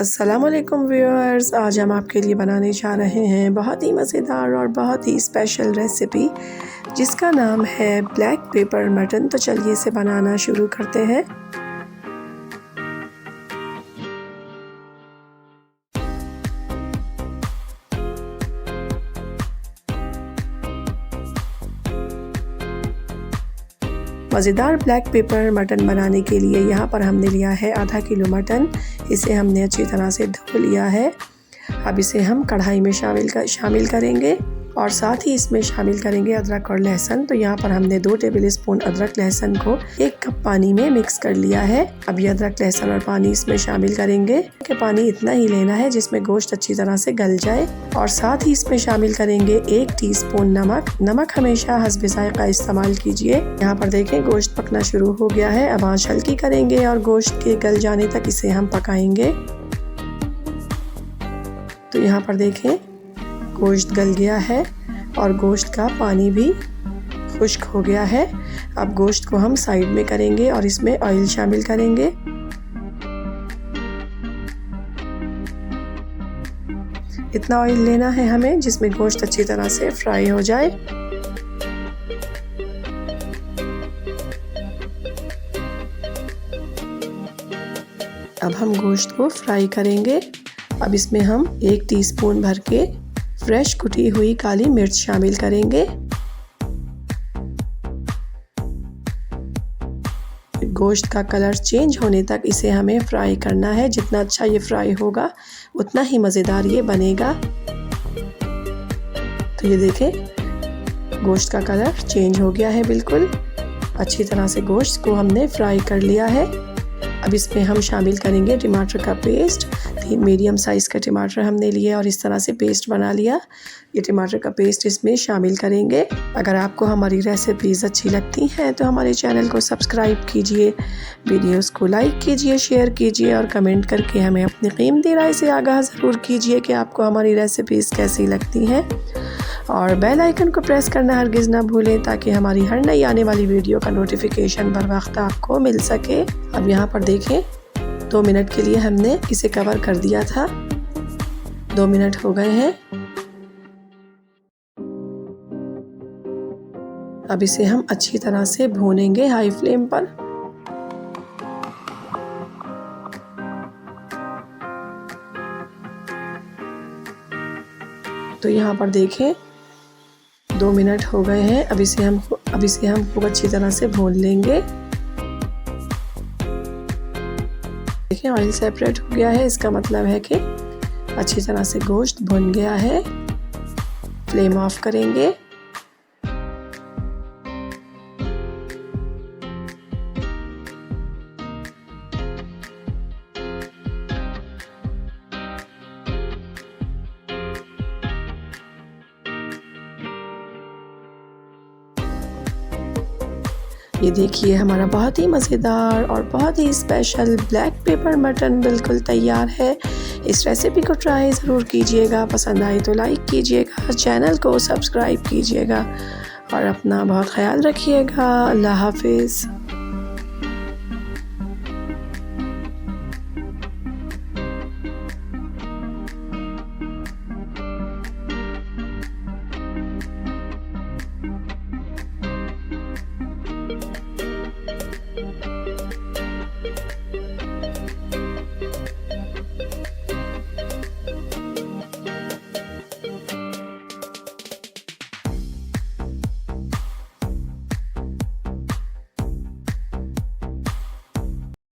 अस्सलामुअलैकुम व्यूअर्स, आज हम आपके लिए बनाने जा रहे हैं बहुत ही मज़ेदार और बहुत ही स्पेशल रेसिपी जिसका नाम है ब्लैक पेपर मटन। तो चलिए इसे बनाना शुरू करते हैं। मज़ेदार ब्लैक पेपर मटन बनाने के लिए यहाँ पर हमने लिया है आधा किलो मटन। इसे हमने अच्छी तरह से धो लिया है। अब इसे हम कढ़ाई में शामिल करेंगे और साथ ही इसमें शामिल करेंगे अदरक और लहसुन। तो यहाँ पर हमने 2 टेबल स्पून अदरक लहसुन को 1 कप पानी में मिक्स कर लिया है। अब ये अदरक लहसुन और पानी इसमें शामिल करेंगे कि पानी इतना ही लेना है जिसमें गोश्त अच्छी तरह से गल जाए। और साथ ही इसमें शामिल करेंगे 1 टीस्पून नमक। नमक हमेशा हस्ब ज़ायक़ा इस्तेमाल कीजिए। यहाँ पर देखें गोश्त पकना शुरू हो गया है। अब आंच हल्की करेंगे और गोश्त के गल जाने तक इसे हम पकाएंगे। तो यहाँ पर देखें गोश्त गल गया है और गोश्त का पानी भी खुश्क हो गया है। अब गोश्त को हम साइड में करेंगे और इसमें ऑयल शामिल करेंगे। इतना ऑयल लेना है हमें जिसमें गोश्त अच्छी तरह से फ्राई हो जाए। अब हम गोश्त को फ्राई करेंगे। अब इसमें हम 1 टीस्पून भर के फ्रेश कुटी हुई काली मिर्च शामिल करेंगे। गोश्त का कलर चेंज होने तक इसे हमें फ्राई करना है। जितना अच्छा ये फ्राई होगा उतना ही मज़ेदार ये बनेगा। तो ये देखें गोश्त का कलर चेंज हो गया है बिल्कुल। अच्छी तरह से गोश्त को हमने फ्राई कर लिया है। अब इसमें हम शामिल करेंगे टमाटर का पेस्ट। 3 मीडियम साइज़ का टमाटर हमने लिया और इस तरह से पेस्ट बना लिया। ये टमाटर का पेस्ट इसमें शामिल करेंगे। अगर आपको हमारी रेसिपीज़ अच्छी लगती हैं तो हमारे चैनल को सब्सक्राइब कीजिए, वीडियोस को लाइक कीजिए, शेयर कीजिए और कमेंट करके हमें अपनी कीमती राय से आगाह ज़रूर कीजिए कि आपको हमारी रेसिपीज़ कैसी लगती हैं। और बेल आइकन को प्रेस करना हरगिज़ ना भूलें ताकि हमारी हर नई आने वाली वीडियो का नोटिफिकेशन बर वक्त आपको मिल सके। अब यहाँ पर देखें 2 मिनट के लिए हमने इसे कवर कर दिया था। 2 मिनट हो गए हैं। अब इसे हम अच्छी तरह से भूनेंगे हाई फ्लेम पर। तो यहाँ पर देखें 2 मिनट हो गए हैं। अब इसे हम खूब अच्छी तरह से भून लेंगे। देखें ऑयल सेपरेट हो गया है, इसका मतलब है कि अच्छी तरह से गोश्त भुन गया है। फ्लेम ऑफ करेंगे। ये देखिए हमारा बहुत ही मज़ेदार और बहुत ही स्पेशल ब्लैक पेपर मटन बिल्कुल तैयार है। इस रेसिपी को ट्राई ज़रूर कीजिएगा। पसंद आए तो लाइक कीजिएगा, चैनल को सब्सक्राइब कीजिएगा और अपना बहुत ख्याल रखिएगा। अल्लाह हाफिज़।